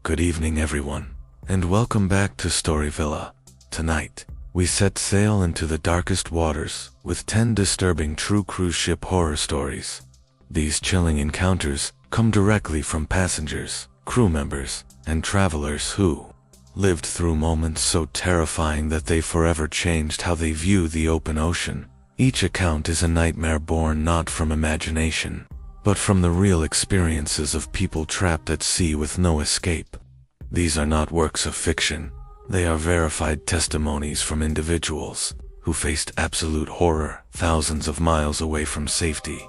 Good evening everyone, and welcome back to Story Villa. Tonight, we set sail into the darkest waters with 10 disturbing true cruise ship horror stories. These chilling encounters come directly from passengers, crew members, and travelers who lived through moments so terrifying that they forever changed how they view the open ocean. Each account is a nightmare born not from imagination, but from the real experiences of people trapped at sea with no escape. These are not works of fiction. They are verified testimonies from individuals who faced absolute horror thousands of miles away from safety.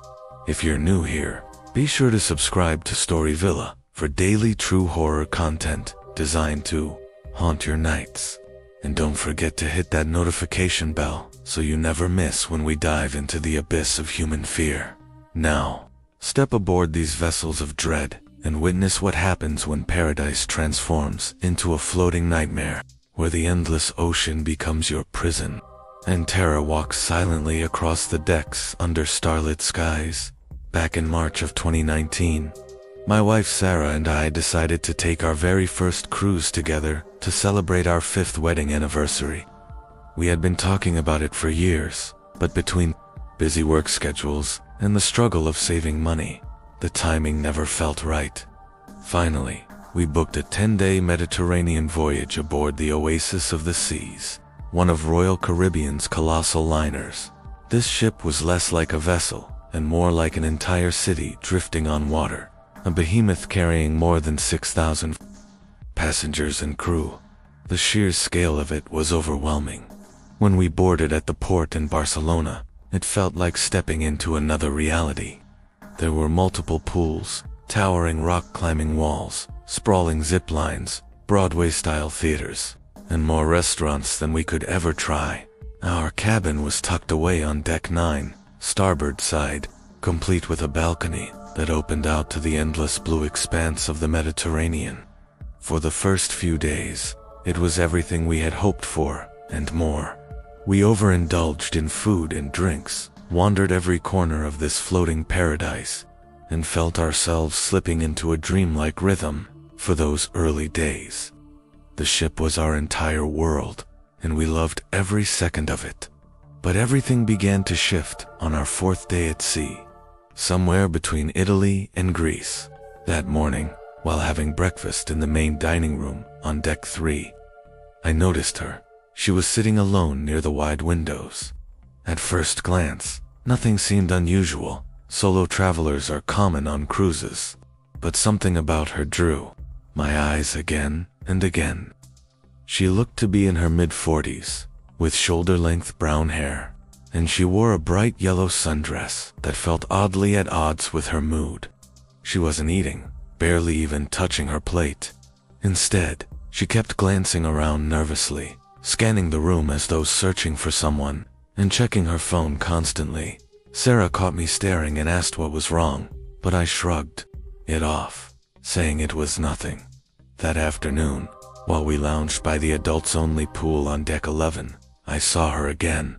If you're new here, be sure to subscribe to Story Villa for daily true horror content designed to haunt your nights. And don't forget to hit that notification bell so you never miss when we dive into the abyss of human fear. Now, step aboard these vessels of dread and witness what happens when paradise transforms into a floating nightmare, where the endless ocean becomes your prison, and terror walks silently across the decks under starlit skies. Back in March of 2019, my wife Sarah and I decided to take our very first cruise together to celebrate our 5th wedding anniversary. We had been talking about it for years, but between busy work schedules and the struggle of saving money, the timing never felt right. Finally, we booked a 10-day Mediterranean voyage aboard the Oasis of the Seas, one of Royal Caribbean's colossal liners. This ship was less like a vessel and more like an entire city drifting on water, a behemoth carrying more than 6,000 passengers and crew. The sheer scale of it was overwhelming. When we boarded at the port in Barcelona, it felt like stepping into another reality. There were multiple pools, towering rock-climbing walls, sprawling zip lines, Broadway-style theaters, and more restaurants than we could ever try. Our cabin was tucked away on deck 9, starboard side, complete with a balcony that opened out to the endless blue expanse of the Mediterranean. For the first few days, it was everything we had hoped for, and more. We overindulged in food and drinks, wandered every corner of this floating paradise, and felt ourselves slipping into a dreamlike rhythm for those early days. The ship was our entire world, and we loved every second of it. But everything began to shift on our 4th day at sea, somewhere between Italy and Greece. That morning, while having breakfast in the main dining room on deck 3, I noticed her. She was sitting alone near the wide windows. At first glance, nothing seemed unusual. Solo travelers are common on cruises. But something about her drew my eyes again and again. She looked to be in her mid-40s, with shoulder-length brown hair, and she wore a bright yellow sundress that felt oddly at odds with her mood. She wasn't eating, barely even touching her plate. Instead, she kept glancing around nervously, scanning the room as though searching for someone, and checking her phone constantly. Sarah caught me staring and asked what was wrong, but I shrugged it off, saying it was nothing. That afternoon, while we lounged by the adults-only pool on deck 11, I saw her again.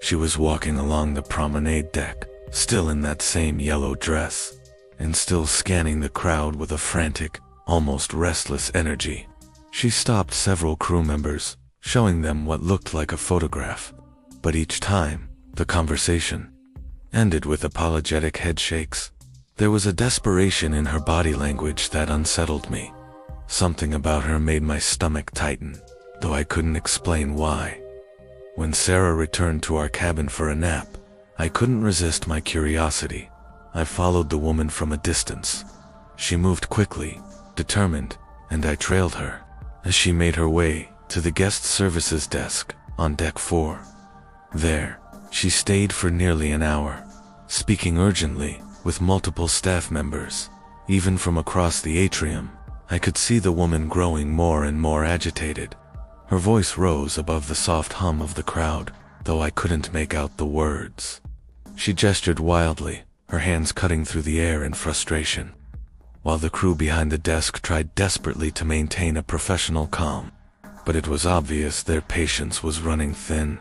She was walking along the promenade deck, still in that same yellow dress, and still scanning the crowd with a frantic, almost restless energy. She stopped several crew members, showing them what looked like a photograph, but each time, the conversation ended with apologetic head shakes. There was a desperation in her body language that unsettled me. Something about her made my stomach tighten, though I couldn't explain why. When Sarah returned to our cabin for a nap, I couldn't resist my curiosity. I followed the woman from a distance. She moved quickly, determined, and I trailed her as she made her way to the guest services desk on deck 4. There, she stayed for nearly an hour, speaking urgently with multiple staff members. Even from across the atrium, I could see the woman growing more and more agitated. Her voice rose above the soft hum of the crowd, though I couldn't make out the words. She gestured wildly, her hands cutting through the air in frustration, while the crew behind the desk tried desperately to maintain a professional calm. But it was obvious their patience was running thin.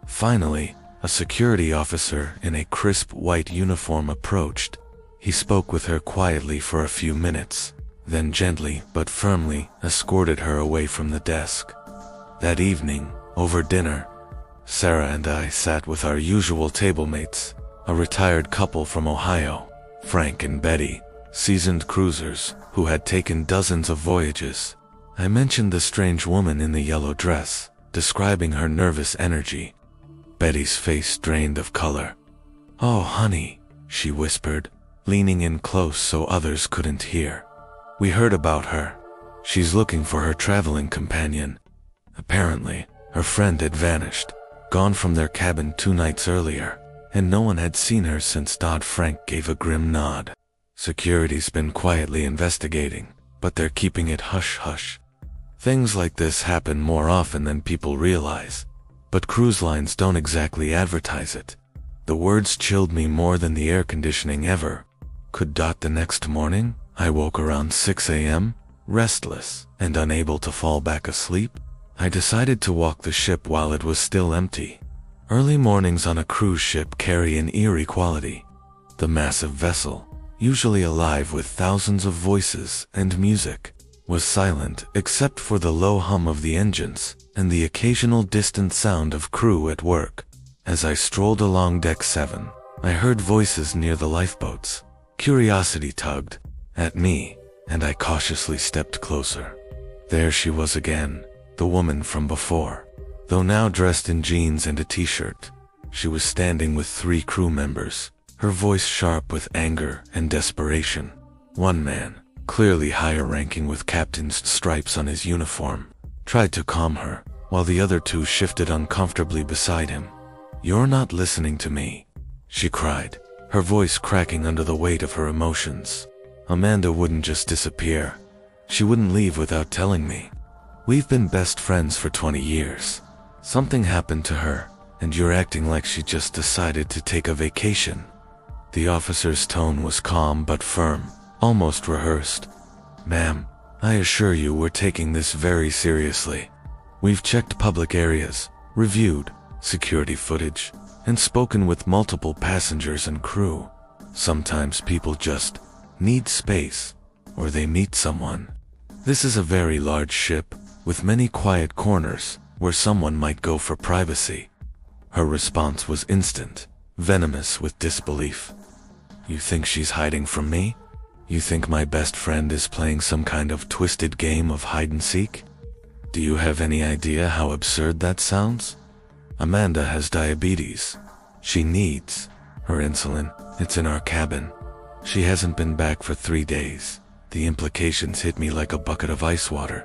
Finally, a security officer in a crisp white uniform approached. He spoke with her quietly for a few minutes, then gently but firmly escorted her away from the desk. That evening, over dinner, Sarah and I sat with our usual table mates, a retired couple from Ohio, Frank and Betty, seasoned cruisers who had taken dozens of voyages. I mentioned the strange woman in the yellow dress, describing her nervous energy. Betty's face drained of color. "Oh, honey," she whispered, leaning in close so others couldn't hear. "We heard about her. She's looking for her traveling companion. Apparently, her friend had vanished, gone from their cabin 2 nights earlier, and no one had seen her since." Frank gave a grim nod. "Security's been quietly investigating, but they're keeping it hush-hush. Things like this happen more often than people realize, but cruise lines don't exactly advertise it." The words chilled me more than the air conditioning ever could. The next morning, I woke around 6 a.m., restless and unable to fall back asleep. I decided to walk the ship while it was still empty. Early mornings on a cruise ship carry an eerie quality. The massive vessel, usually alive with thousands of voices and music, was silent except for the low hum of the engines and the occasional distant sound of crew at work. As I strolled along deck 7, I heard voices near the lifeboats. Curiosity tugged at me, and I cautiously stepped closer. There she was again, the woman from before, though now dressed in jeans and a t-shirt. She was standing with 3 crew members, her voice sharp with anger and desperation. One man, clearly higher ranking with captain's stripes on his uniform, tried to calm her, while the other 2 shifted uncomfortably beside him. "You're not listening to me," she cried, her voice cracking under the weight of her emotions. "Amanda wouldn't just disappear. She wouldn't leave without telling me. We've been best friends for 20 years. Something happened to her, and you're acting like she just decided to take a vacation." The officer's tone was calm but firm, almost rehearsed. "Ma'am, I assure you we're taking this very seriously. We've checked public areas, reviewed security footage, and spoken with multiple passengers and crew. Sometimes people just need space, or they meet someone. This is a very large ship, with many quiet corners where someone might go for privacy." Her response was instant, venomous with disbelief. "You think she's hiding from me? You think my best friend is playing some kind of twisted game of hide-and-seek? Do you have any idea how absurd that sounds? Amanda has diabetes. She needs her insulin. It's in our cabin. She hasn't been back for 3 days." The implications hit me like a bucket of ice water.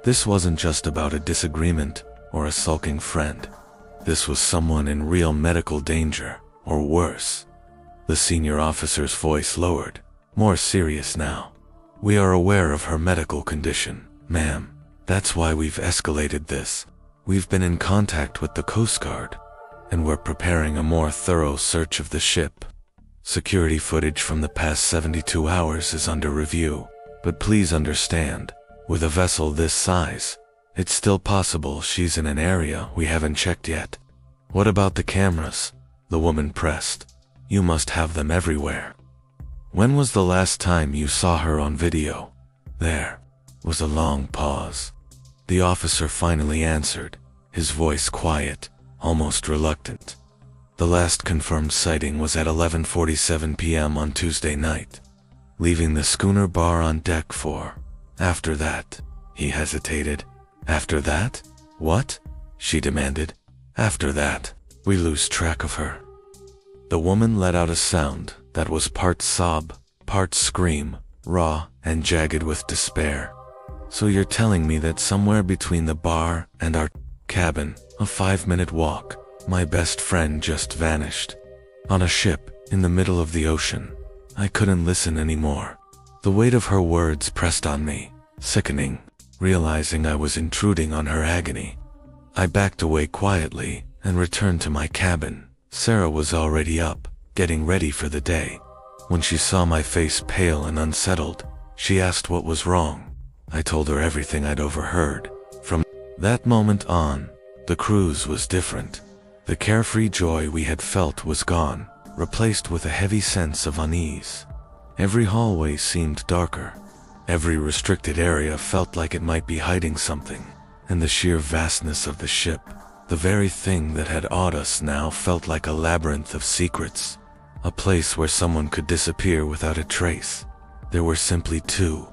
This wasn't just about a disagreement or a sulking friend. This was someone in real medical danger, or worse. The senior officer's voice lowered, more serious now. "We are aware of her medical condition, ma'am. That's why we've escalated this. We've been in contact with the Coast Guard, and we're preparing a more thorough search of the ship. Security footage from the past 72 hours is under review, but please understand, with a vessel this size, it's still possible she's in an area we haven't checked yet." "What about the cameras?" the woman pressed. "You must have them everywhere. When was the last time you saw her on video?" There was a long pause. The officer finally answered, his voice quiet, almost reluctant. "The last confirmed sighting was at 11:47 p.m. on Tuesday night, leaving the schooner bar on deck 4. After that," he hesitated. "After that? What?" she demanded. "After that, we lose track of her." The woman let out a sound that was part sob, part scream, raw and jagged with despair. "So you're telling me that somewhere between the bar and our cabin, a 5-minute walk, my best friend just vanished. On a ship, in the middle of the ocean." I couldn't listen anymore. The weight of her words pressed on me, sickening, realizing I was intruding on her agony. I backed away quietly and returned to my cabin. Sarah was already up, getting ready for the day. When she saw my face pale and unsettled, she asked what was wrong. I told her everything I'd overheard. From that moment on, the cruise was different. The carefree joy we had felt was gone, replaced with a heavy sense of unease. Every hallway seemed darker. Every restricted area felt like it might be hiding something, and the sheer vastness of the ship, the very thing that had awed us, now felt like a labyrinth of secrets, a place where someone could disappear without a trace. There were simply too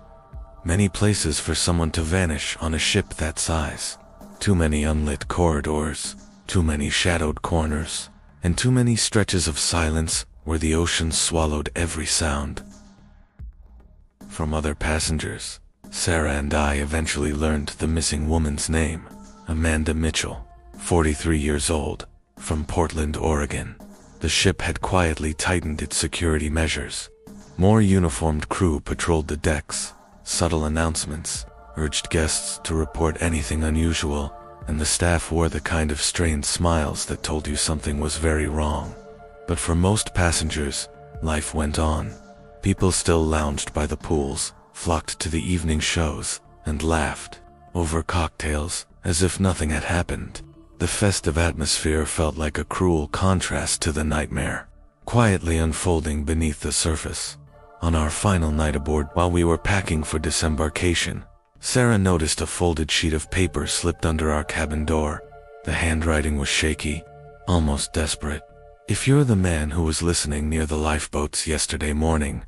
many places for someone to vanish on a ship that size. Too many unlit corridors, too many shadowed corners, and too many stretches of silence where the ocean swallowed every sound. From other passengers, Sarah and I eventually learned the missing woman's name, Amanda Mitchell, 43 years old, from Portland, Oregon. The ship had quietly tightened its security measures. More uniformed crew patrolled the decks. Subtle announcements urged guests to report anything unusual, and the staff wore the kind of strained smiles that told you something was very wrong. But for most passengers, life went on. People still lounged by the pools, flocked to the evening shows, and laughed over cocktails as if nothing had happened. The festive atmosphere felt like a cruel contrast to the nightmare, quietly unfolding beneath the surface. On our final night aboard, while we were packing for disembarkation, Sarah noticed a folded sheet of paper slipped under our cabin door. The handwriting was shaky, almost desperate. "If you're the man who was listening near the lifeboats yesterday morning,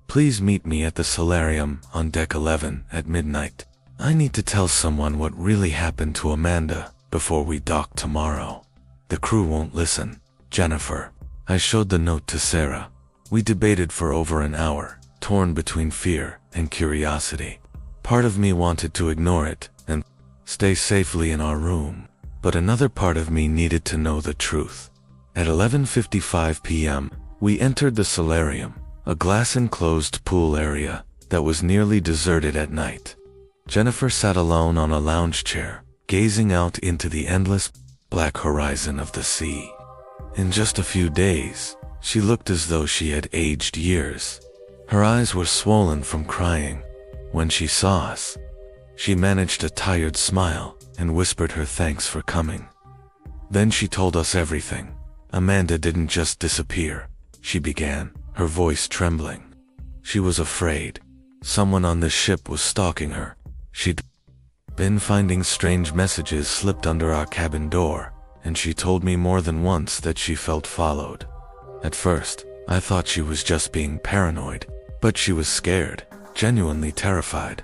please meet me at the solarium on deck 11 at midnight. I need to tell someone what really happened to Amanda before we dock tomorrow. The crew won't listen. Jennifer." I showed the note to Sarah. We debated for over an hour, torn between fear and curiosity. Part of me wanted to ignore it and stay safely in our room, but another part of me needed to know the truth. At 11:55 p.m., we entered the solarium, a glass-enclosed pool area that was nearly deserted at night. Jennifer sat alone on a lounge chair, gazing out into the endless black horizon of the sea. In just a few days, she looked as though she had aged years. Her eyes were swollen from crying. When she saw us, she managed a tired smile and whispered her thanks for coming. Then she told us everything. Amanda didn't just disappear, she began, her voice trembling. She was afraid. Someone on the ship was stalking her. She'd been finding strange messages slipped under our cabin door, and she told me more than once that she felt followed. At first, I thought she was just being paranoid, but she was scared, genuinely terrified.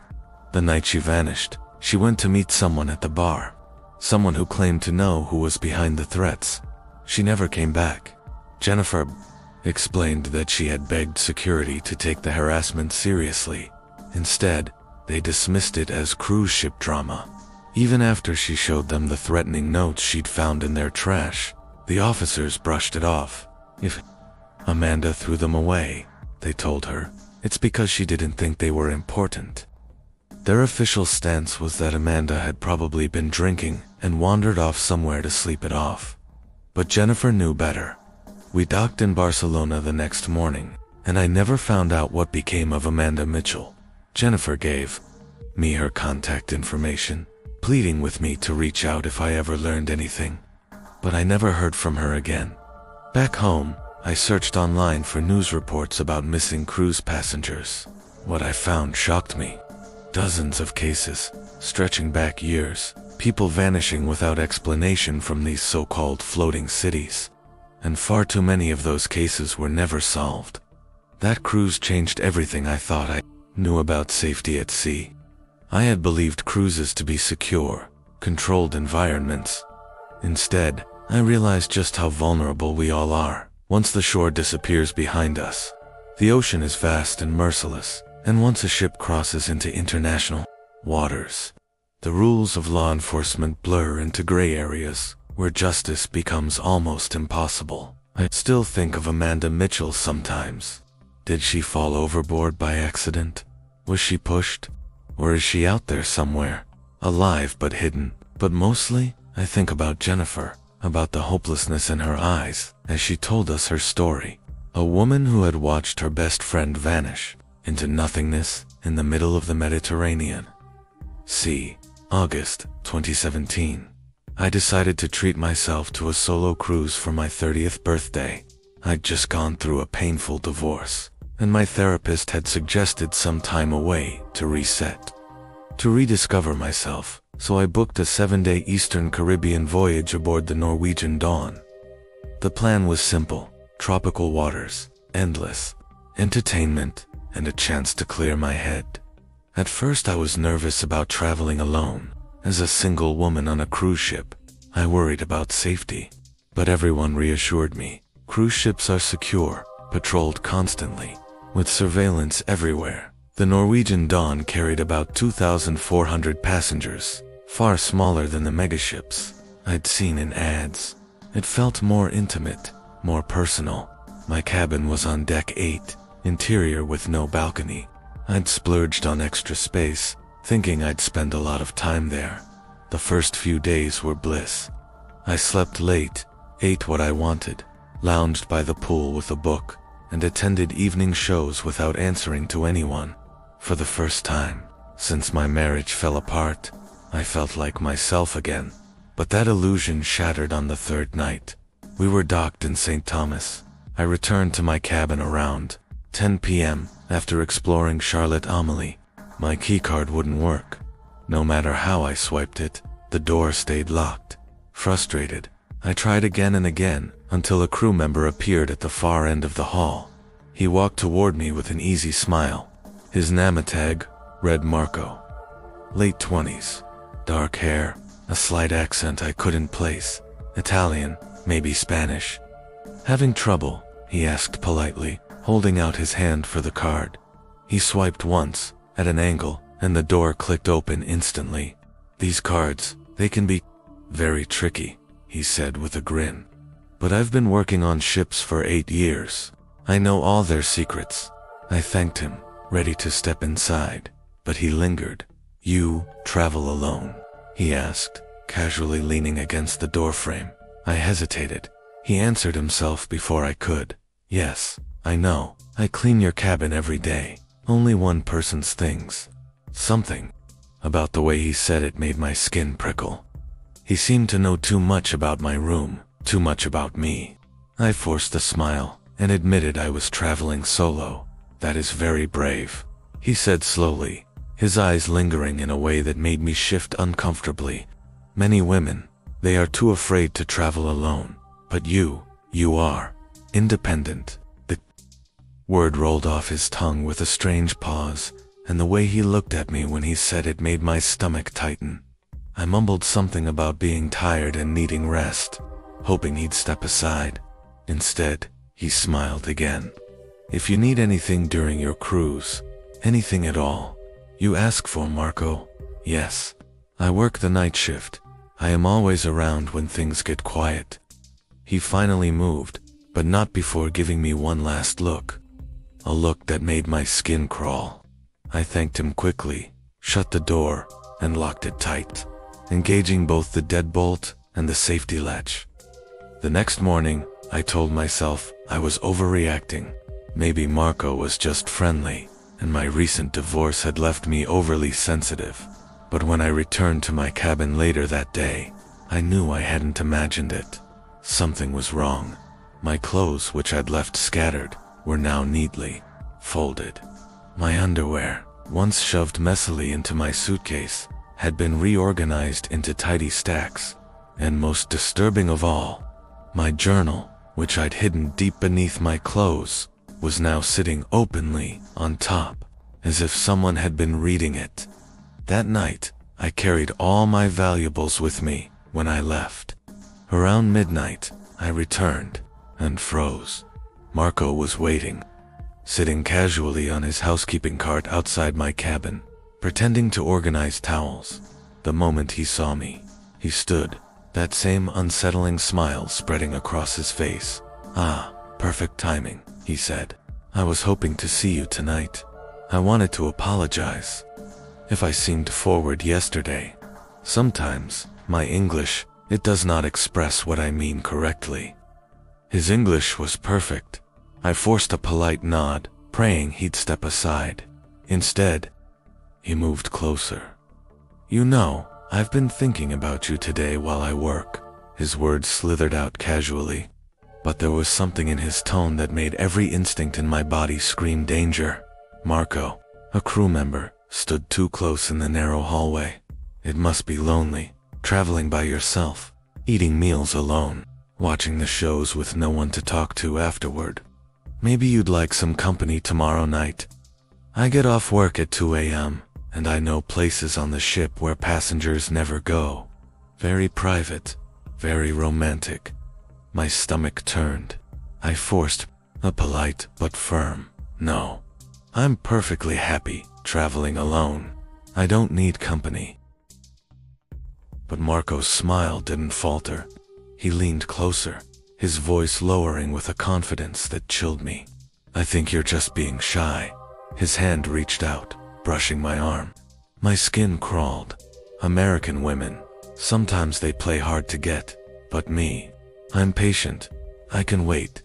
The night she vanished, she went to meet someone at the bar, someone who claimed to know who was behind the threats. She never came back. Jennifer explained that she had begged security to take the harassment seriously. Instead, they dismissed it as cruise ship drama. Even after she showed them the threatening notes she'd found in their trash, the officers brushed it off. If Amanda threw them away, they told her, it's because she didn't think they were important. Their official stance was that Amanda had probably been drinking and wandered off somewhere to sleep it off. But Jennifer knew better. We docked in Barcelona the next morning, and I never found out what became of Amanda Mitchell. Jennifer gave me her contact information, pleading with me to reach out if I ever learned anything. But I never heard from her again. Back home, I searched online for news reports about missing cruise passengers. What I found shocked me. Dozens of cases, stretching back years, people vanishing without explanation from these so-called floating cities. And far too many of those cases were never solved. That cruise changed everything I thought I knew about safety at sea. I had believed cruises to be secure, controlled environments. Instead, I realized just how vulnerable we all are once the shore disappears behind us. The ocean is vast and merciless, and once a ship crosses into international waters, the rules of law enforcement blur into gray areas where justice becomes almost impossible. I still think of Amanda Mitchell sometimes. Did she fall overboard by accident? Was she pushed? Or is she out there somewhere, alive but hidden? But mostly, I think about Jennifer, about the hopelessness in her eyes as she told us her story. A woman who had watched her best friend vanish into nothingness in the middle of the Mediterranean. See, August 2017. I decided to treat myself to a solo cruise for my 30th birthday. I'd just gone through a painful divorce, and my therapist had suggested some time away to reset, to rediscover myself, so I booked a 7-day Eastern Caribbean voyage aboard the Norwegian Dawn. The plan was simple: tropical waters, endless entertainment, and a chance to clear my head. At first I was nervous about traveling alone. As a single woman on a cruise ship, I worried about safety. But everyone reassured me. Cruise ships are secure, patrolled constantly, with surveillance everywhere. The Norwegian Dawn carried about 2,400 passengers, far smaller than the megaships I'd seen in ads. It felt more intimate, more personal. My cabin was on deck 8, interior with no balcony. I'd splurged on extra space, thinking I'd spend a lot of time there. The first few days were bliss. I slept late, ate what I wanted, lounged by the pool with a book, and attended evening shows without answering to anyone. For the first time since my marriage fell apart, I felt like myself again. But that illusion shattered on the third night. We were docked in St. Thomas. I returned to my cabin around 10 p.m. after exploring Charlotte Amalie. My keycard wouldn't work. No matter how I swiped it, the door stayed locked. Frustrated, I tried again and again, until a crew member appeared at the far end of the hall. He walked toward me with an easy smile. His name tag read Marco. Late 20s. Dark hair, a slight accent I couldn't place. Italian, maybe Spanish. Having trouble? He asked politely, holding out his hand for the card. He swiped once, at an angle, and the door clicked open instantly. These cards, they can be very tricky, he said with a grin. But I've been working on ships for 8 years. I know all their secrets. I thanked him, ready to step inside, but he lingered. You travel alone? He asked, casually leaning against the doorframe. I hesitated. He answered himself before I could. Yes, I know. I clean your cabin every day. Only one person's things. Something about the way he said it made my skin prickle. He seemed to know too much about my room, too much about me. I forced a smile and admitted I was traveling solo. That is very brave, he said slowly, his eyes lingering in a way that made me shift uncomfortably. Many women, they are too afraid to travel alone. But you are independent. The word rolled off his tongue with a strange pause, and the way he looked at me when he said it made my stomach tighten. I mumbled something about being tired and needing rest, hoping he'd step aside. Instead, he smiled again. If you need anything during your cruise, anything at all, you ask for Marco. Yes, I work the night shift. I am always around when things get quiet. He finally moved, but not before giving me one last look. A look that made my skin crawl. I thanked him quickly, shut the door, and locked it tight, engaging both the deadbolt and the safety latch. The next morning, I told myself I was overreacting. Maybe Marco was just friendly, and my recent divorce had left me overly sensitive. But when I returned to my cabin later that day, I knew I hadn't imagined it. Something was wrong. My clothes, which I'd left scattered, were now neatly folded. My underwear, once shoved messily into my suitcase, had been reorganized into tidy stacks. And most disturbing of all, my journal, which I'd hidden deep beneath my clothes, was now sitting openly on top, as if someone had been reading it. That night, I carried all my valuables with me when I left. Around midnight, I returned and froze. Marco was waiting, sitting casually on his housekeeping cart outside my cabin, pretending to organize towels. The moment he saw me, he stood, that same unsettling smile spreading across his face. Ah, perfect timing, he said. I was hoping to see you tonight. I wanted to apologize if I seemed forward yesterday. Sometimes, my English, it does not express what I mean correctly. His English was perfect. I forced a polite nod, praying he'd step aside. Instead, he moved closer. You know, I've been thinking about you today while I work. His words slithered out casually. but there was something in his tone that made every instinct in my body scream danger. Marco, a crew member, stood too close in the narrow hallway. It must be lonely, traveling by yourself, eating meals alone, watching the shows with no one to talk to afterward. Maybe you'd like some company tomorrow night. I get off work at 2 a.m., and I know places on the ship where passengers never go. Very private, very romantic. My stomach turned. I forced a polite but firm no. I'm perfectly happy traveling alone. I don't need company. But Marco's smile didn't falter. He leaned closer, his voice lowering with a confidence that chilled me. I think you're just being shy. His hand reached out, brushing my arm. My skin crawled. American women, sometimes they play hard to get, but me, I'm patient. I can wait.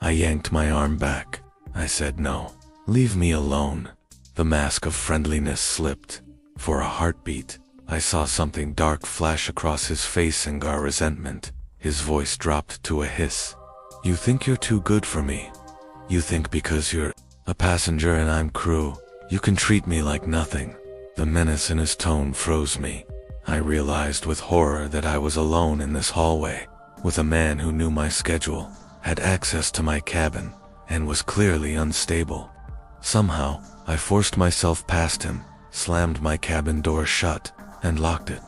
I yanked my arm back. I said no. Leave me alone. The mask of friendliness slipped. For a heartbeat, I saw something dark flash across his face and gar resentment. His voice dropped to a hiss. You think you're too good for me? You think because you're a passenger and I'm crew, you can treat me like nothing? The menace in his tone froze me. I realized with horror that I was alone in this hallway, with a man who knew my schedule, had access to my cabin, and was clearly unstable. Somehow, I forced myself past him, slammed my cabin door shut, and locked it.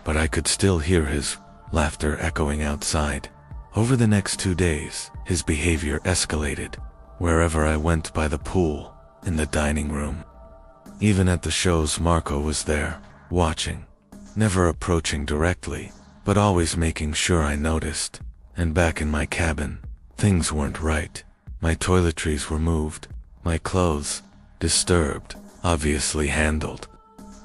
But I could still hear his laughter echoing outside. Over the next 2 days, his behavior escalated. Wherever I went, by the pool, in the dining room. Even at the shows, Marco was there, watching. Never approaching directly, but always making sure I noticed. And back in my cabin, things weren't right. My toiletries were moved. My clothes, disturbed, obviously handled.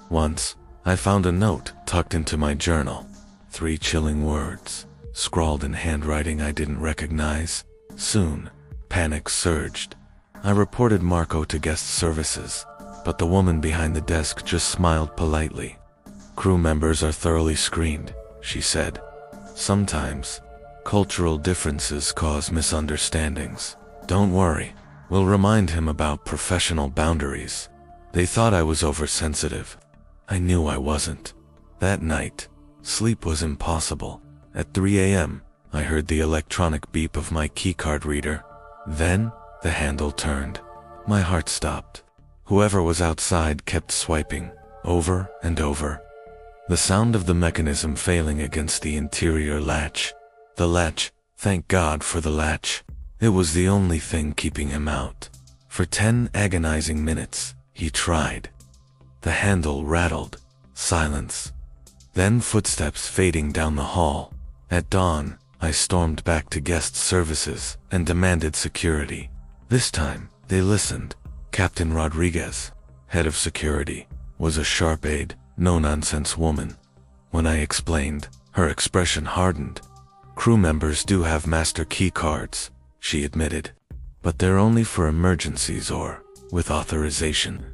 Once, I found a note tucked into my journal. 3 chilling words, scrawled in handwriting I didn't recognize. Soon, panic surged. I reported Marco to guest services, but the woman behind the desk just smiled politely. Crew members are thoroughly screened, she said. Sometimes, cultural differences cause misunderstandings. Don't worry, we'll remind him about professional boundaries. They thought I was oversensitive. I knew I wasn't. That night, sleep was impossible. At 3 a.m., I heard the electronic beep of my keycard reader. Then, the handle turned. My heart stopped. Whoever was outside kept swiping, over and over. The sound of the mechanism failing against the interior latch. The latch, thank God for the latch. It was the only thing keeping him out. For 10 agonizing minutes, he tried. The handle rattled. Silence. Then footsteps fading down the hall. At dawn, I stormed back to guest services and demanded security. This time, they listened. Captain Rodriguez, head of security, was a sharp-eyed, no-nonsense woman. When I explained, her expression hardened. Crew members do have master key cards, she admitted, but they're only for emergencies or with authorization.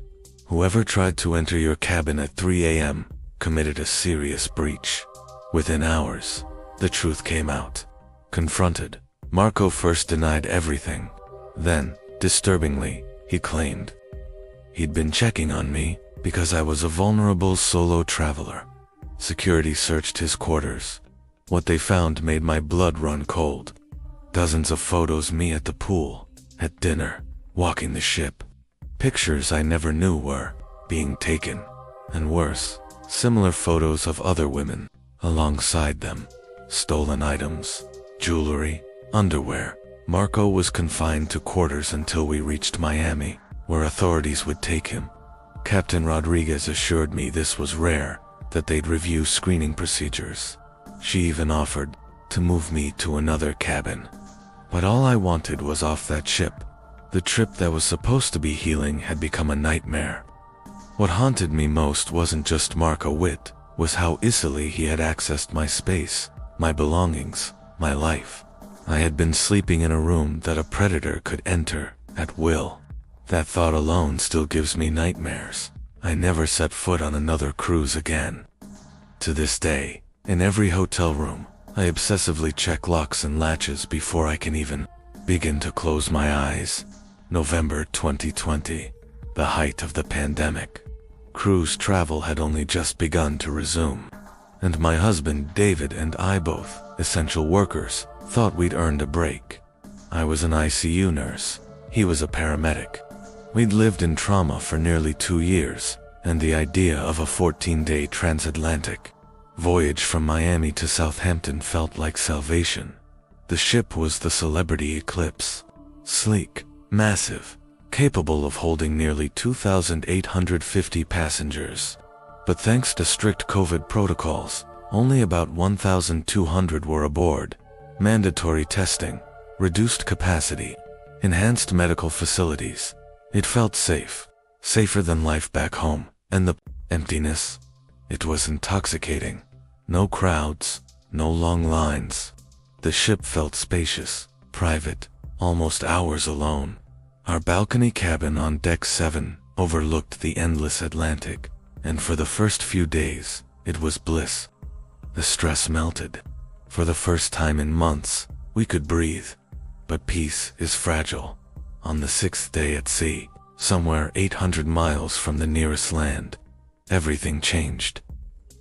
Whoever tried to enter your cabin at 3 a.m. committed a serious breach. Within hours, the truth came out. Confronted, Marco first denied everything. Then, disturbingly, he claimed he'd been checking on me because I was a vulnerable solo traveler. Security searched his quarters. What they found made my blood run cold. Dozens of photos, me at the pool, at dinner, walking the ship. Pictures I never knew were being taken. And worse, similar photos of other women alongside them. Stolen items, jewelry, underwear. Marco was confined to quarters until we reached Miami, where authorities would take him. Captain Rodriguez assured me this was rare, that they'd review screening procedures. She even offered to move me to another cabin. But all I wanted was off that ship. The trip that was supposed to be healing had become a nightmare. What haunted me most wasn't just Marco Witt, was how easily he had accessed my space, my belongings, my life. I had been sleeping in a room that a predator could enter at will. That thought alone still gives me nightmares. I never set foot on another cruise again. To this day, in every hotel room, I obsessively check locks and latches before I can even begin to close my eyes. November 2020, the height of the pandemic. Cruise travel had only just begun to resume, and my husband David and I, both essential workers, thought we'd earned a break. I was an ICU nurse. He was a paramedic. We'd lived in trauma for nearly 2 years, and the idea of a 14-day transatlantic voyage from Miami to Southampton felt like salvation. The ship was the Celebrity Eclipse. Sleek, massive, capable of holding nearly 2,850 passengers. But thanks to strict COVID protocols, only about 1,200 were aboard. Mandatory testing, reduced capacity, enhanced medical facilities. It felt safe, safer than life back home, and the emptiness. It was intoxicating. No crowds, no long lines. The ship felt spacious, private, almost ours alone. Our balcony cabin on Deck 7 overlooked the endless Atlantic, and for the first few days, it was bliss. The stress melted. For the first time in months, we could breathe. But peace is fragile. On the 6th day at sea, somewhere 800 miles from the nearest land, everything changed.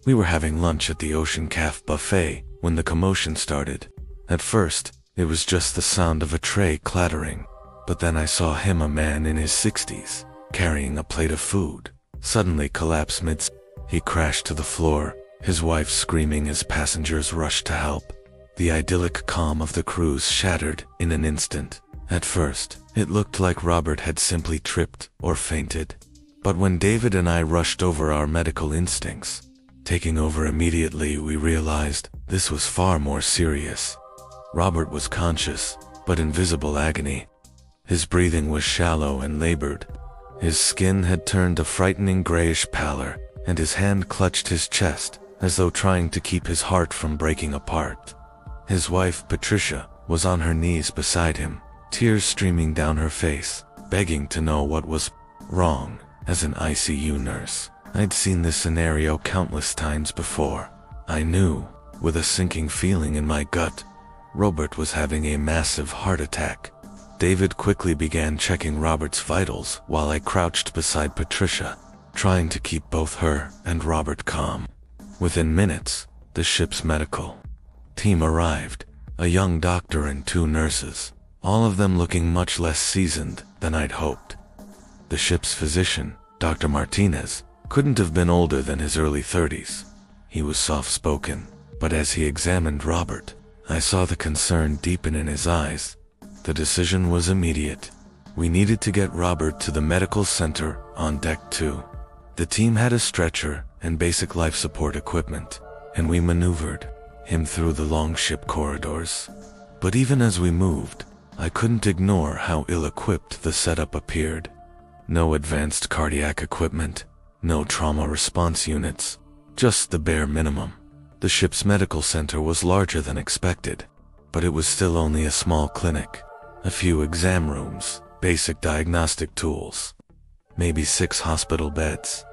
We were having lunch at the Ocean Caf buffet when the commotion started. At first, it was just the sound of a tray clattering, but then I saw him, a man in his 60s, carrying a plate of food, suddenly collapse mid. He crashed to the floor, his wife screaming as passengers rushed to help. The idyllic calm of the cruise shattered in an instant. At first, it looked like Robert had simply tripped or fainted. But when David and I rushed over, our medical instincts taking over immediately, we realized this was far more serious. Robert was conscious, but in visible agony. His breathing was shallow and labored. His skin had turned a frightening grayish pallor, and his hand clutched his chest, as though trying to keep his heart from breaking apart. His wife, Patricia, was on her knees beside him, tears streaming down her face, begging to know what was wrong. As an ICU nurse, I'd seen this scenario countless times before. I knew, with a sinking feeling in my gut, Robert was having a massive heart attack. David quickly began checking Robert's vitals while I crouched beside Patricia, trying to keep both her and Robert calm. Within minutes, the ship's medical team arrived, a young doctor and 2 nurses, all of them looking much less seasoned than I'd hoped. The ship's physician, Dr. Martinez, couldn't have been older than his early 30s. He was soft-spoken, but as he examined Robert, I saw the concern deepen in his eyes. The decision was immediate. We needed to get Robert to the medical center on Deck 2. The team had a stretcher and basic life support equipment, and we maneuvered him through the long ship corridors. But even as we moved, I couldn't ignore how ill-equipped the setup appeared. No advanced cardiac equipment, no trauma response units, just the bare minimum. The ship's medical center was larger than expected, but it was still only a small clinic. A few exam rooms, basic diagnostic tools, maybe 6 hospital beds.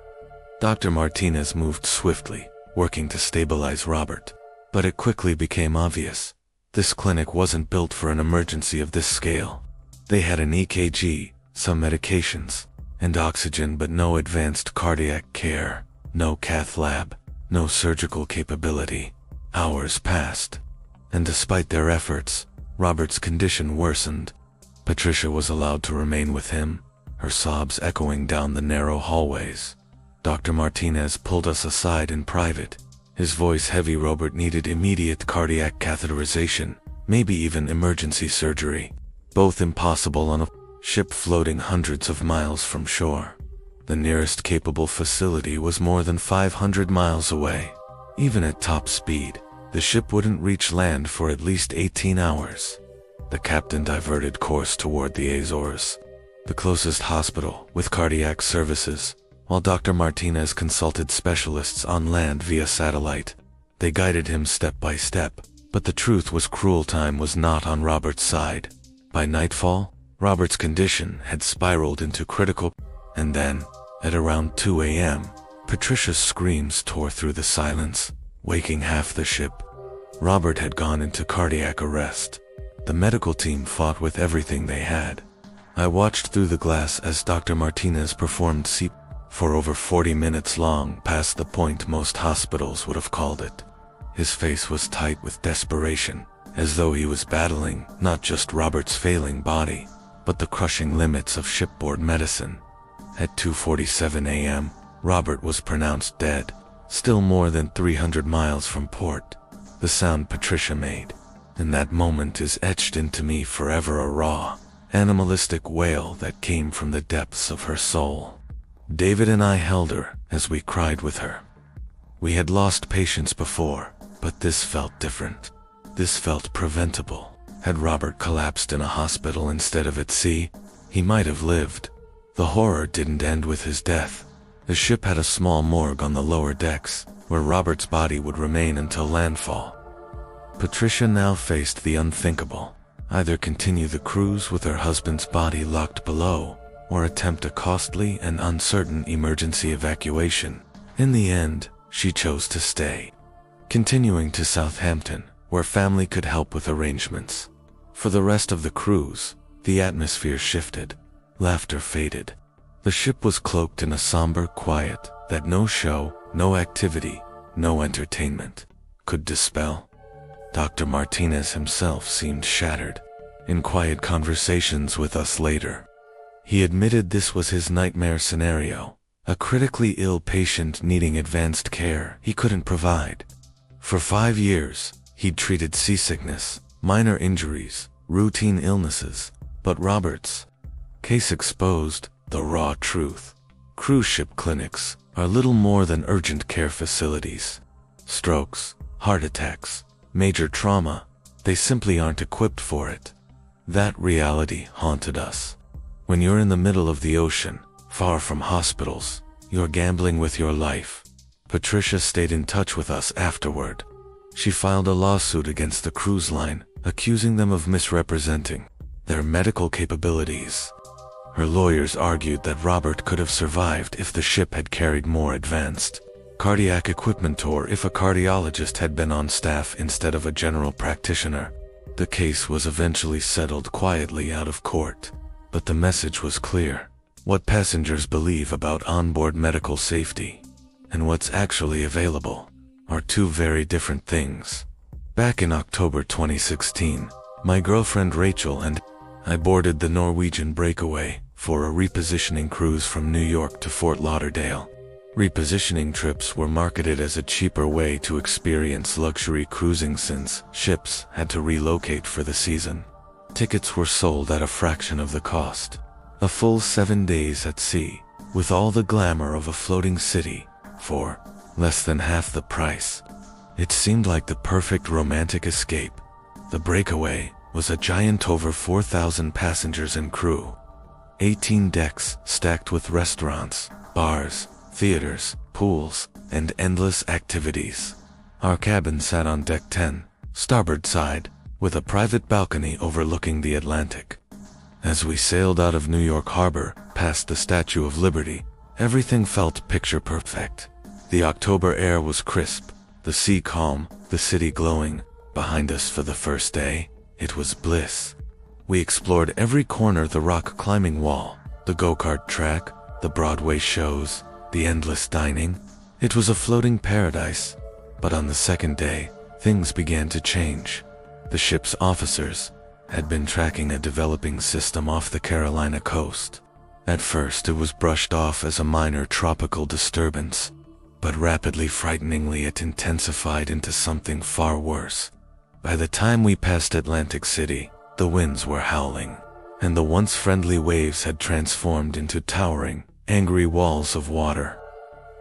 Dr. Martinez moved swiftly, working to stabilize Robert. But it quickly became obvious. This clinic wasn't built for an emergency of this scale. They had an EKG, some medications, and oxygen, but no advanced cardiac care, no cath lab, no surgical capability. Hours passed, and despite their efforts, Robert's condition worsened. Patricia was allowed to remain with him, her sobs echoing down the narrow hallways. Dr. Martinez pulled us aside in private, his voice heavy. Robert needed immediate cardiac catheterization, maybe even emergency surgery, both impossible on a ship floating hundreds of miles from shore. The nearest capable facility was more than 500 miles away. Even at top speed, the ship wouldn't reach land for at least 18 hours. The captain diverted course toward the Azores, the closest hospital with cardiac services, while Dr. Martinez consulted specialists on land via satellite. They guided him step by step, but the truth was cruel. Time was not on Robert's side. By nightfall, Robert's condition had spiraled into critical, and then, at around 2 a.m., Patricia's screams tore through the silence, waking half the ship. Robert had gone into cardiac arrest. The medical team fought with everything they had. I watched through the glass as Dr. Martinez performed CPR for over 40 minutes long, past the point most hospitals would have called it. His face was tight with desperation, as though he was battling not just Robert's failing body, but the crushing limits of shipboard medicine. At 2:47 a.m., Robert was pronounced dead, still more than 300 miles from port. The sound Patricia made in that moment is etched into me forever, a raw, animalistic wail that came from the depths of her soul. David and I held her as we cried with her. We had lost patients before, but this felt different. This felt preventable. Had Robert collapsed in a hospital instead of at sea, he might have lived. The horror didn't end with his death. The ship had a small morgue on the lower decks, where Robert's body would remain until landfall. Patricia now faced the unthinkable: either continue the cruise with her husband's body locked below, or attempt a costly and uncertain emergency evacuation. In the end, she chose to stay, continuing to Southampton, where family could help with arrangements. For the rest of the cruise, the atmosphere shifted. Laughter faded. The ship was cloaked in a somber quiet that no show, no activity, no entertainment could dispel. Dr. Martinez himself seemed shattered. In quiet conversations with us later, he admitted this was his nightmare scenario: a critically ill patient needing advanced care he couldn't provide. For 5 years, he'd treated seasickness, minor injuries, routine illnesses, but Robert's case exposed the raw truth. Cruise ship clinics are little more than urgent care facilities. Strokes, heart attacks, major trauma, they simply aren't equipped for it. That reality haunted us. When you're in the middle of the ocean, far from hospitals, you're gambling with your life. Patricia stayed in touch with us afterward. She filed a lawsuit against the cruise line, accusing them of misrepresenting their medical capabilities. Her lawyers argued that Robert could have survived if the ship had carried more advanced cardiac equipment, or if a cardiologist had been on staff instead of a general practitioner. The case was eventually settled quietly out of court. But the message was clear: what passengers believe about onboard medical safety and what's actually available are two very different things. Back in October 2016, my girlfriend Rachel and I boarded the Norwegian Breakaway for a repositioning cruise from New York to Fort Lauderdale. Repositioning trips were marketed as a cheaper way to experience luxury cruising since ships had to relocate for the season. Tickets were sold at a fraction of the cost. A full 7 days at sea, with all the glamour of a floating city, for less than half the price. It seemed like the perfect romantic escape. The Breakaway was a giant, over 4,000 passengers and crew. 18 decks stacked with restaurants, bars, theaters, pools, and endless activities. Our cabin sat on deck 10, starboard side, with a private balcony overlooking the Atlantic. As we sailed out of New York Harbor, past the Statue of Liberty, everything felt picture perfect. The October air was crisp, the sea calm, the city glowing. Behind us for the first day, it was bliss. We explored every corner: the rock climbing wall, the go-kart track, the Broadway shows, the endless dining. It was a floating paradise. But on the second day, things began to change. The ship's officers had been tracking a developing system off the Carolina coast. At first it was brushed off as a minor tropical disturbance, but rapidly, frighteningly, it intensified into something far worse. By the time we passed Atlantic City, the winds were howling, and the once friendly waves had transformed into towering, angry walls of water.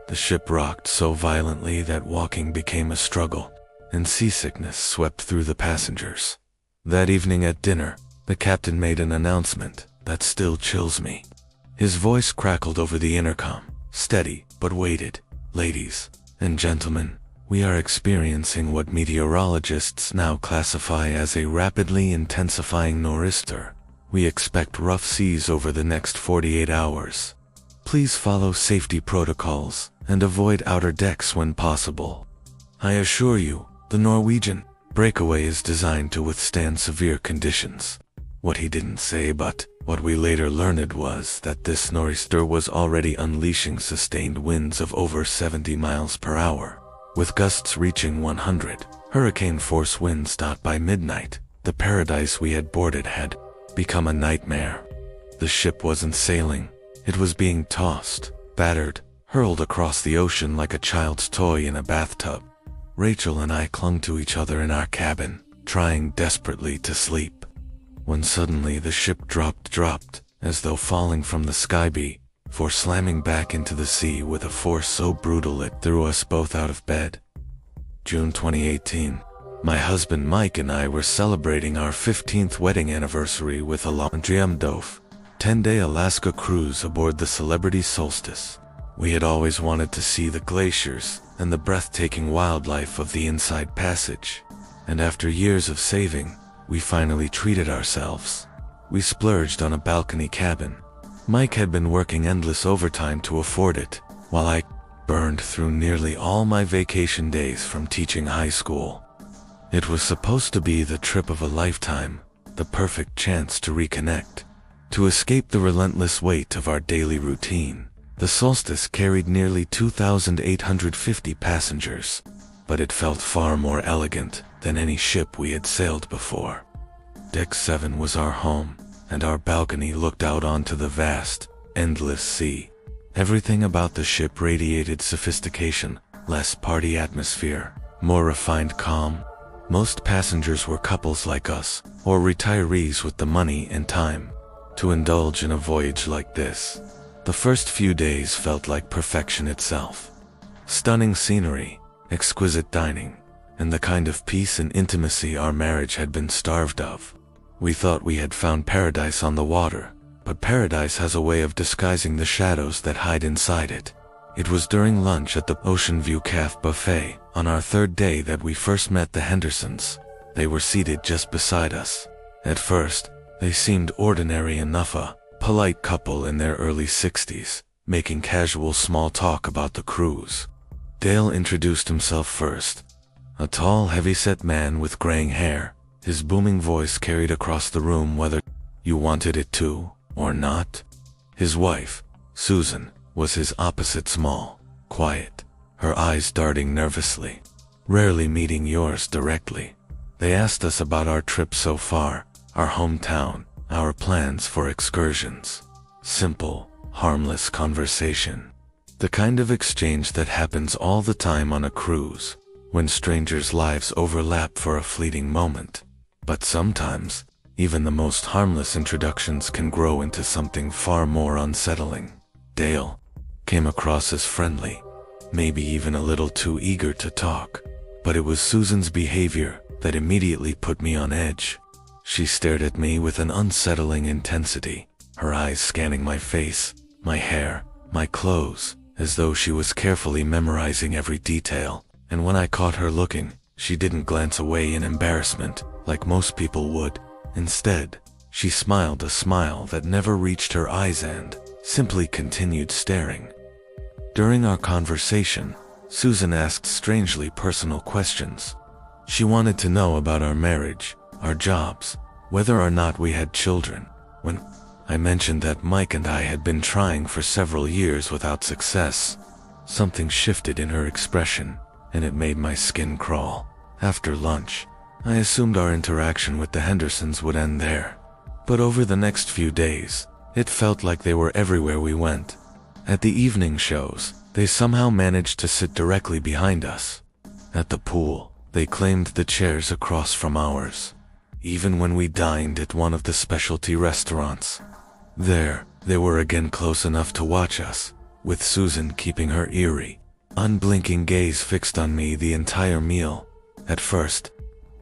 The ship rocked so violently that walking became a struggle, and seasickness swept through the passengers. That evening at dinner, the captain made an announcement that still chills me. His voice crackled over the intercom, steady but weighted. "Ladies and gentlemen, we are experiencing what meteorologists now classify as a rapidly intensifying nor'easter. We expect rough seas over the next 48 hours. Please follow safety protocols and avoid outer decks when possible." I assure you, the Norwegian breakaway is designed to withstand severe conditions. What he didn't say, but what we later learned, was that this nor'easter was already unleashing sustained winds of over 70 miles per hour, with gusts reaching 100 hurricane force winds. By midnight, the paradise we had boarded had become a nightmare. The ship wasn't sailing, it was being tossed, battered, hurled across the ocean like a child's toy in a bathtub. Rachel and I clung to each other in our cabin, trying desperately to sleep, when suddenly the ship dropped, as though falling from the sky before slamming back into the sea with a force so brutal it threw us both out of bed. June 2018. My husband Mike and I were celebrating our 15th wedding anniversary with a long 10-day Alaska cruise aboard the Celebrity Solstice. We had always wanted to see the glaciers and the breathtaking wildlife of the Inside Passage, and after years of saving, we finally treated ourselves. We splurged on a balcony cabin. Mike had been working endless overtime to afford it, while I burned through nearly all my vacation days from teaching high school. It was supposed to be the trip of a lifetime, the perfect chance to reconnect, to escape the relentless weight of our daily routine. The Solstice carried nearly 2,850 passengers, but it felt far more elegant than any ship we had sailed before. Deck 7 was our home, and our balcony looked out onto the vast, endless sea. Everything about the ship radiated sophistication, less party atmosphere, more refined calm. Most passengers were couples like us, or retirees with the money and time to indulge in a voyage like this. The first few days felt like perfection itself. Stunning scenery, exquisite dining, and the kind of peace and intimacy our marriage had been starved of. We thought we had found paradise on the water, but paradise has a way of disguising the shadows that hide inside it. It was during lunch at the Ocean View Cafe buffet on our third day that we first met the Hendersons. They were seated just beside us. At first, they seemed ordinary enough, a polite couple in their early 60s, making casual small talk about the cruise. Dale introduced himself first. A tall, heavy-set man with graying hair. His booming voice carried across the room whether you wanted it to or not. His wife, Susan, was his opposite, small, quiet, her eyes darting nervously. Rarely meeting yours directly. They asked us about our trip so far, our hometown, our plans for excursions. Simple, harmless conversation. The kind of exchange that happens all the time on a cruise, when strangers' lives overlap for a fleeting moment. But sometimes, even the most harmless introductions can grow into something far more unsettling. Dale came across as friendly, maybe even a little too eager to talk, but it was Susan's behavior that immediately put me on edge. She stared at me with an unsettling intensity, her eyes scanning my face, my hair, my clothes, as though she was carefully memorizing every detail. And when I caught her looking, she didn't glance away in embarrassment, like most people would. Instead, she smiled a smile that never reached her eyes and simply continued staring. During our conversation, Susan asked strangely personal questions. She wanted to know about our marriage, our jobs, whether or not we had children. When I mentioned that Mike and I had been trying for several years without success, something shifted in her expression, and it made my skin crawl. After lunch, I assumed our interaction with the Hendersons would end there. But over the next few days, it felt like they were everywhere we went. At the evening shows, they somehow managed to sit directly behind us. At the pool, they claimed the chairs across from ours. Even when we dined at one of the specialty restaurants, there, they were again close enough to watch us, with Susan keeping her eerie, unblinking gaze fixed on me the entire meal. At first,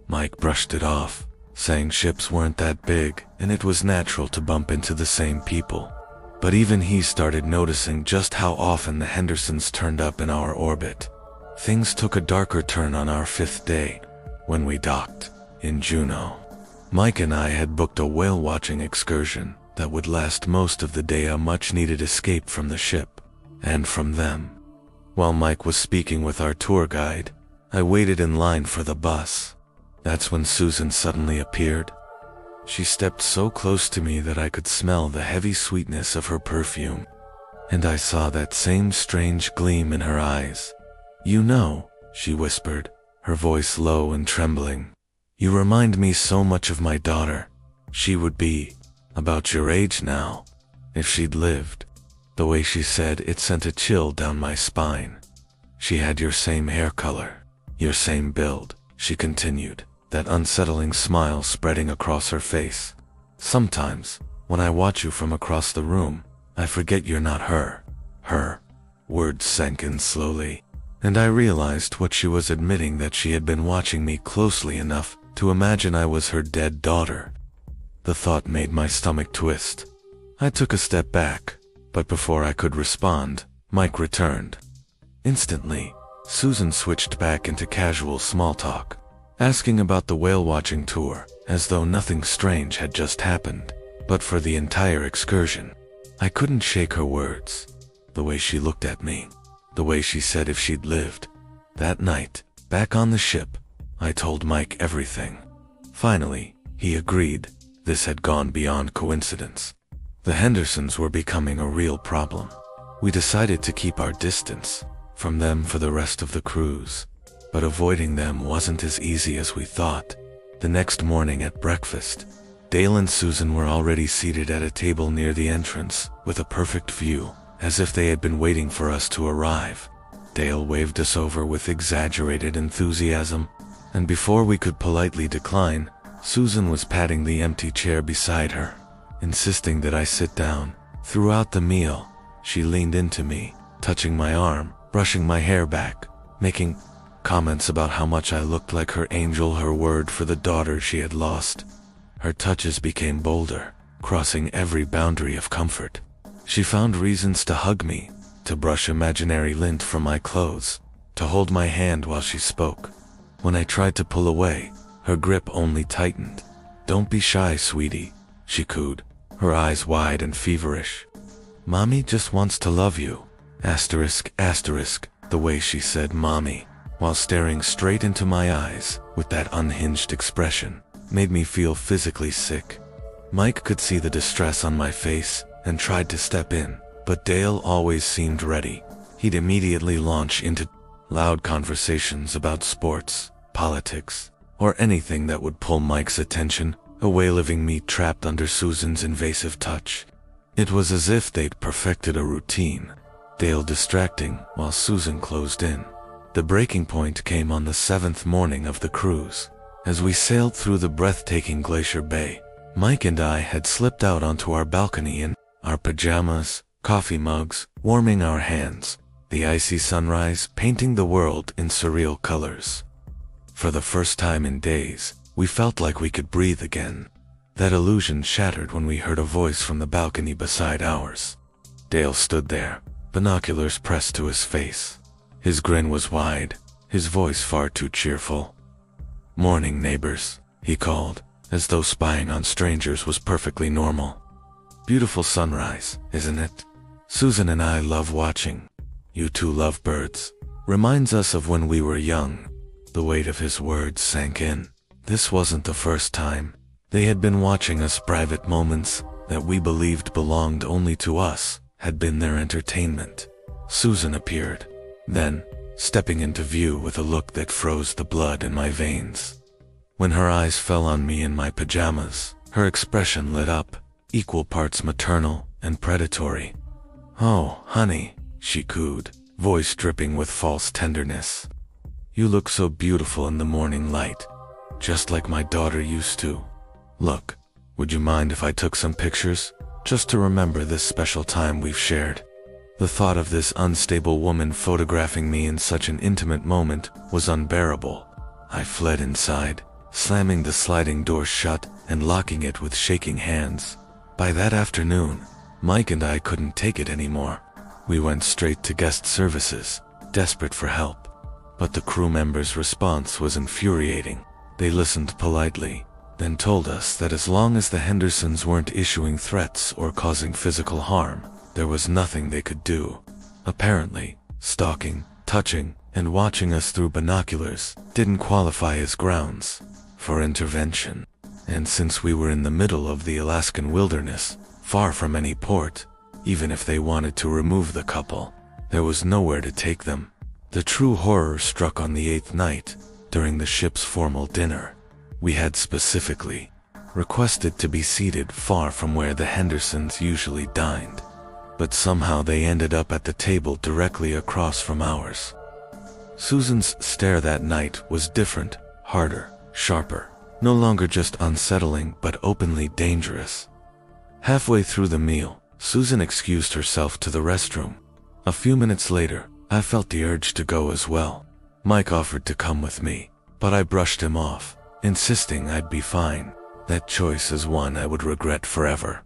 Mike brushed it off, saying ships weren't that big and it was natural to bump into the same people. But even he started noticing just how often the Hendersons turned up in our orbit. Things took a darker turn on our 5th day, when we docked in Juneau. Mike and I had booked a whale-watching excursion that would last most of the day, a much-needed escape from the ship, and from them. While Mike was speaking with our tour guide, I waited in line for the bus. That's when Susan suddenly appeared. She stepped so close to me that I could smell the heavy sweetness of her perfume, and I saw that same strange gleam in her eyes. "You know," she whispered, her voice low and trembling, "you remind me so much of my daughter. She would be about your age now, if she'd lived." The way she said it sent a chill down my spine. "She had your same hair color, your same build," she continued, that unsettling smile spreading across her face. "Sometimes, when I watch you from across the room, I forget you're not her." Her words sank in slowly, and I realized what she was admitting, that she had been watching me closely enough to imagine I was her dead daughter. The thought made my stomach twist. I took a step back, but before I could respond, Mike returned. Instantly, Susan switched back into casual small talk, asking about the whale-watching tour, as though nothing strange had just happened. But for the entire excursion, I couldn't shake her words. The way she looked at me, the way she said if she'd lived. That night, back on the ship, I told Mike everything. Finally, he agreed. This had gone beyond coincidence. The Hendersons were becoming a real problem. We decided to keep our distance from them for the rest of the cruise, but avoiding them wasn't as easy as we thought. The next morning at breakfast, Dale and Susan were already seated at a table near the entrance, with a perfect view, as if they had been waiting for us to arrive. Dale waved us over with exaggerated enthusiasm, and before we could politely decline, Susan was patting the empty chair beside her, insisting that I sit down. Throughout the meal, she leaned into me, touching my arm, brushing my hair back, making comments about how much I looked like her angel, her word for the daughter she had lost. Her touches became bolder, crossing every boundary of comfort. She found reasons to hug me, to brush imaginary lint from my clothes, to hold my hand while she spoke. When I tried to pull away, her grip only tightened. "Don't be shy, sweetie," she cooed, her eyes wide and feverish. "Mommy just wants to love you." Asterisk, asterisk, the way she said mommy, while staring straight into my eyes with that unhinged expression, made me feel physically sick. Mike could see the distress on my face and tried to step in, but Dale always seemed ready. He'd immediately launch into loud conversations about sports, politics, or anything that would pull Mike's attention away, leaving me trapped under Susan's invasive touch. It was as if they'd perfected a routine, Dale distracting while Susan closed in. The breaking point came on the 7th morning of the cruise. As we sailed through the breathtaking Glacier Bay, Mike and I had slipped out onto our balcony in our pajamas, coffee mugs, warming our hands, the icy sunrise painting the world in surreal colors. For the first time in days, we felt like we could breathe again. That illusion shattered when we heard a voice from the balcony beside ours. Dale stood there, binoculars pressed to his face. His grin was wide, his voice far too cheerful. "Morning, neighbors," he called, as though spying on strangers was perfectly normal. "Beautiful sunrise, isn't it? Susan and I love watching. You two love birds. Reminds us of when we were young." The weight of his words sank in. This wasn't the first time. They had been watching us. Private moments that we believed belonged only to us had been their entertainment. Susan appeared, then, stepping into view with a look that froze the blood in my veins. When her eyes fell on me in my pajamas, her expression lit up, equal parts maternal and predatory. "Oh, honey," she cooed, voice dripping with false tenderness. "You look so beautiful in the morning light, just like my daughter used to. Look, would you mind if I took some pictures, just to remember this special time we've shared?" The thought of this unstable woman photographing me in such an intimate moment was unbearable. I fled inside, slamming the sliding door shut and locking it with shaking hands. By that afternoon, Mike and I couldn't take it anymore. We went straight to guest services, desperate for help. But the crew members' response was infuriating. They listened politely, then told us that as long as the Hendersons weren't issuing threats or causing physical harm, there was nothing they could do. Apparently, stalking, touching, and watching us through binoculars didn't qualify as grounds. for intervention. And since we were in the middle of the Alaskan wilderness, far from any port, even if they wanted to remove the couple, there was nowhere to take them. The true horror struck on the 8th night, during the ship's formal dinner. We had specifically requested to be seated far from where the Hendersons usually dined, but somehow they ended up at the table directly across from ours. Susan's stare that night was different, harder, sharper, no longer just unsettling but openly dangerous. Halfway through the meal, Susan excused herself to the restroom. A few minutes later, I felt the urge to go as well. Mike offered to come with me, but I brushed him off, insisting I'd be fine. That choice is one I would regret forever.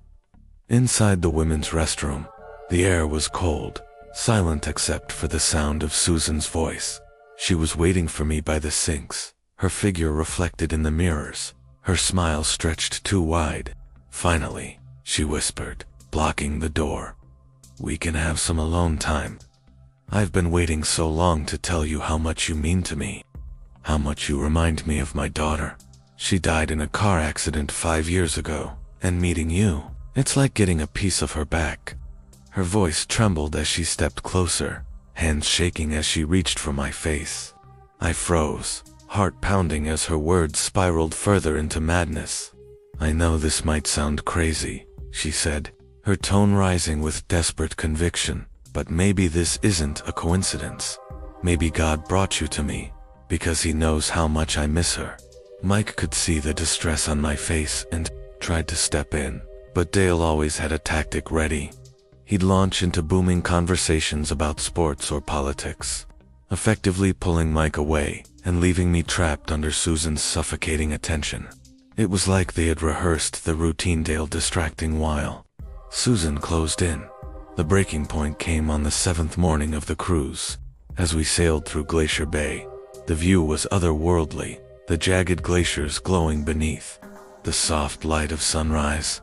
Inside the women's restroom, the air was cold, silent except for the sound of Susan's voice. She was waiting for me by the sinks, her figure reflected in the mirrors, her smile stretched too wide. Finally, she whispered, blocking the door, "We can have some alone time. I've been waiting so long to tell you how much you mean to me. How much you remind me of my daughter. She died in a car accident 5 years ago, and meeting you, it's like getting a piece of her back." Her voice trembled as she stepped closer, hands shaking as she reached for my face. I froze, heart pounding as her words spiraled further into madness. "I know this might sound crazy," she said, her tone rising with desperate conviction, "but maybe this isn't a coincidence. Maybe God brought you to me, because he knows how much I miss her." Mike could see the distress on my face and tried to step in, but Dale always had a tactic ready. He'd launch into booming conversations about sports or politics, effectively pulling Mike away and leaving me trapped under Susan's suffocating attention. It was like they had rehearsed the routine, Dale distracting while Susan closed in. The breaking point came on the 7th morning of the cruise. As we sailed through Glacier Bay, the view was otherworldly, the jagged glaciers glowing beneath the soft light of sunrise.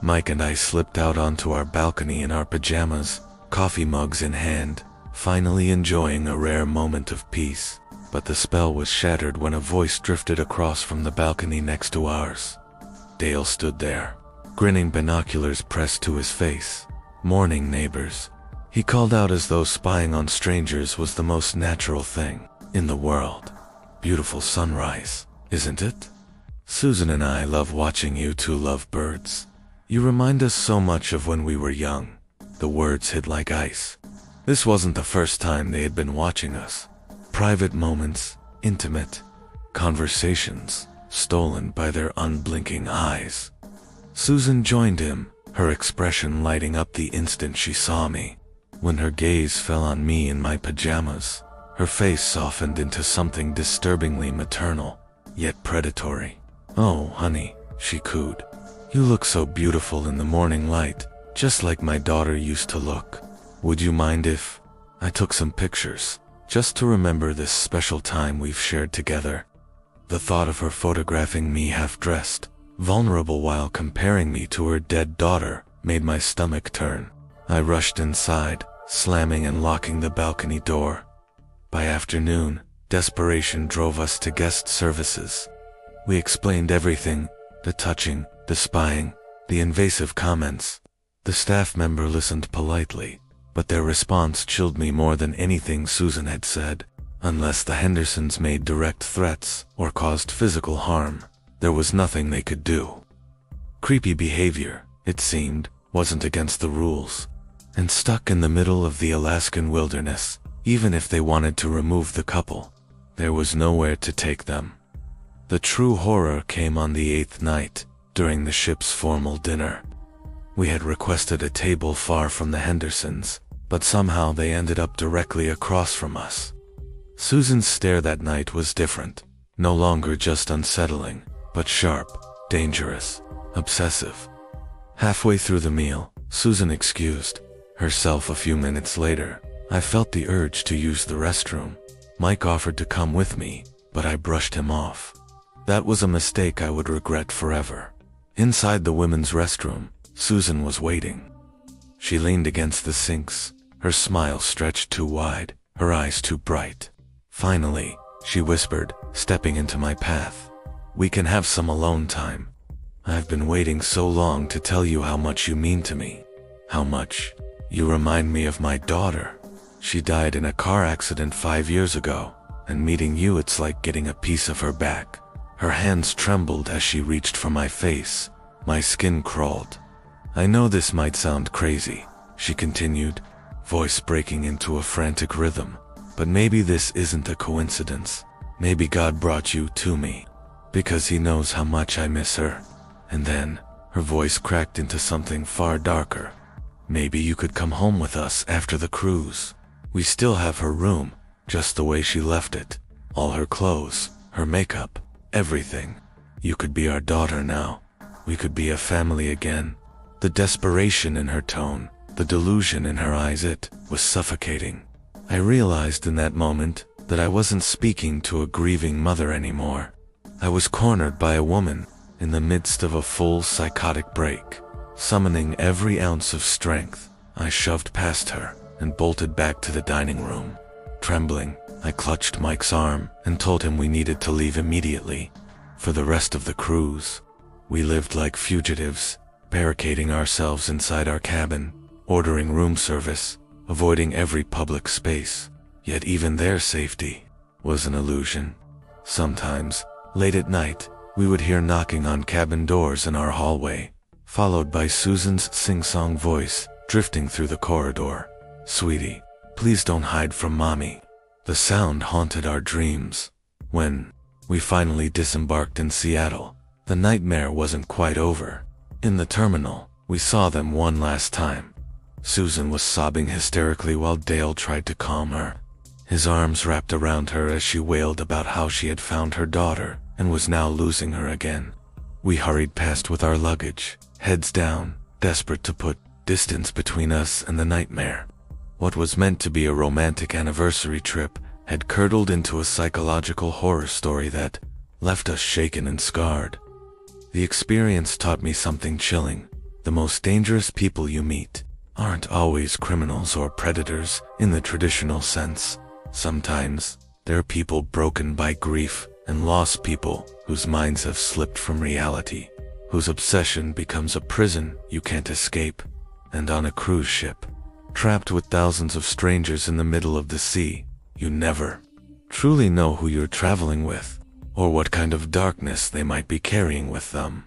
Mike and I slipped out onto our balcony in our pajamas, coffee mugs in hand, finally enjoying a rare moment of peace. But the spell was shattered when a voice drifted across from the balcony next to ours. Dale stood there, grinning, binoculars pressed to his face. "Morning, neighbors," he called out as though spying on strangers was the most natural thing in the world. "Beautiful sunrise, isn't it? Susan and I love watching you two love birds. You remind us so much of when we were young." The words hit like ice. This wasn't the first time they had been watching us. Private moments, intimate conversations, stolen by their unblinking eyes. Susan joined him, her expression lighting up the instant she saw me. When her gaze fell on me in my pajamas, her face softened into something disturbingly maternal, yet predatory. "Oh, honey," she cooed. "You look so beautiful in the morning light, just like my daughter used to look. Would you mind if I took some pictures, just to remember this special time we've shared together?" The thought of her photographing me half-dressed, vulnerable while comparing me to her dead daughter, made my stomach turn. I rushed inside, slamming and locking the balcony door. By afternoon, desperation drove us to guest services. We explained everything, the touching, the spying, the invasive comments. The staff member listened politely, but their response chilled me more than anything Susan had said. Unless the Hendersons made direct threats or caused physical harm, there was nothing they could do. Creepy behavior, it seemed, wasn't against the rules. And stuck in the middle of the Alaskan wilderness, even if they wanted to remove the couple, there was nowhere to take them. The true horror came on the 8th night, during the ship's formal dinner. We had requested a table far from the Hendersons, but somehow they ended up directly across from us. Susan's stare that night was different, no longer just unsettling, but sharp, dangerous, obsessive. Halfway through the meal, Susan excused herself. A few minutes later, I felt the urge to use the restroom. Mike offered to come with me, but I brushed him off. That was a mistake I would regret forever. Inside the women's restroom, Susan was waiting. She leaned against the sinks, her smile stretched too wide, her eyes too bright. Finally, she whispered, stepping into my path, We can have some alone time. I've been waiting so long to tell you how much you mean to me. How much you remind me of my daughter. She died in a car accident 5 years ago, and meeting you, it's like getting a piece of her back. Her hands trembled as she reached for my face. My skin crawled. I know this might sound crazy, she continued, voice breaking into a frantic rhythm, but maybe this isn't a coincidence. Maybe God brought you to me, because he knows how much I miss her. And then, her voice cracked into something far darker. Maybe you could come home with us after the cruise. We still have her room, just the way she left it. All her clothes, her makeup, everything. You could be our daughter now. We could be a family again. The desperation in her tone, the delusion in her eyes, it was suffocating. I realized in that moment that I wasn't speaking to a grieving mother anymore. I was cornered by a woman in the midst of a full psychotic break. Summoning every ounce of strength, I shoved past her and bolted back to the dining room. Trembling, I clutched Mike's arm and told him we needed to leave immediately. For the rest of the cruise, we lived like fugitives, barricading ourselves inside our cabin, ordering room service, avoiding every public space. Yet even their safety was an illusion. Sometimes, late at night, we would hear knocking on cabin doors in our hallway, followed by Susan's sing-song voice drifting through the corridor. "Sweetie, please don't hide from Mommy." The sound haunted our dreams. When we finally disembarked in Seattle, the nightmare wasn't quite over. In the terminal, we saw them one last time. Susan was sobbing hysterically while Dale tried to calm her. His arms wrapped around her as she wailed about how she had found her daughter and was now losing her again. We hurried past with our luggage, heads down, desperate to put distance between us and the nightmare. What was meant to be a romantic anniversary trip had curdled into a psychological horror story that left us shaken and scarred. The experience taught me something chilling. The most dangerous people you meet aren't always criminals or predators in the traditional sense. Sometimes, they're people broken by grief and lost people whose minds have slipped from reality, whose obsession becomes a prison you can't escape. And on a cruise ship, trapped with thousands of strangers in the middle of the sea, you never truly know who you're traveling with, or what kind of darkness they might be carrying with them.